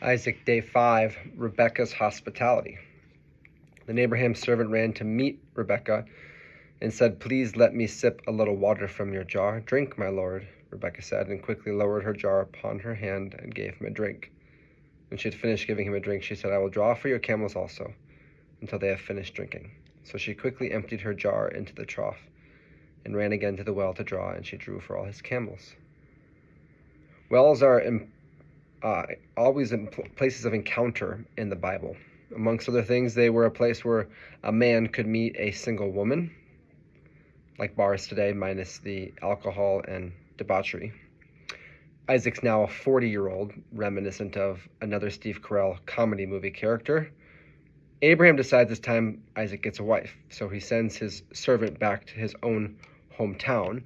Isaac, day 5, Rebekah's hospitality. Then Abraham's servant ran to meet Rebekah and said, "Please let me sip a little water from your jar." "Drink, my lord," Rebekah said, and quickly lowered her jar upon her hand and gave him a drink. When she had finished giving him a drink, she said, "I will draw for your camels also, until they have finished drinking." So she quickly emptied her jar into the trough and ran again to the well to draw, and she drew for all his camels. Wells are always in places of encounter in the Bible. Amongst other things, they were a place where a man could meet a single woman, like bars today, minus the alcohol and debauchery. Isaac's now a 40-year-old, reminiscent of another Steve Carell comedy movie character. Abraham decides it's time Isaac gets a wife, so he sends his servant back to his own hometown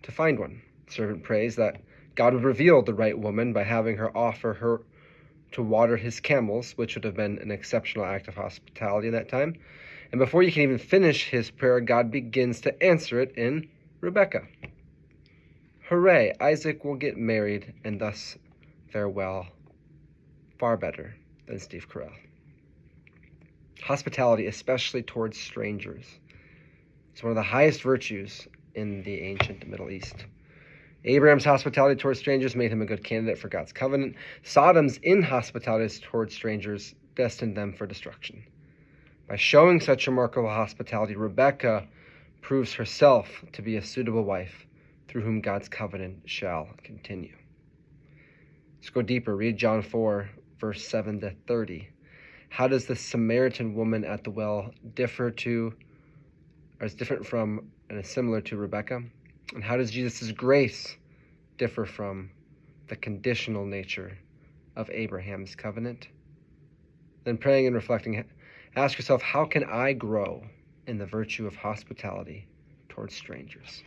to find one. The servant prays that God would reveal the right woman by having her offer her to water his camels, which would have been an exceptional act of hospitality in that time. And before you can even finish his prayer, God begins to answer it in Rebekah. Hooray, Isaac will get married and thus fare well, far better than Steve Carell. Hospitality, especially towards strangers, is one of the highest virtues in the ancient Middle East. Abraham's hospitality towards strangers made him a good candidate for God's covenant. Sodom's inhospitality towards strangers destined them for destruction. By showing such remarkable hospitality, Rebekah proves herself to be a suitable wife through whom God's covenant shall continue. Let's go deeper. Read John 4, verse 7 to 30. How does the Samaritan woman at the well different from and is similar to Rebekah? And how does Jesus' grace differ from the conditional nature of Abraham's covenant? Then praying and reflecting, ask yourself, how can I grow in the virtue of hospitality towards strangers?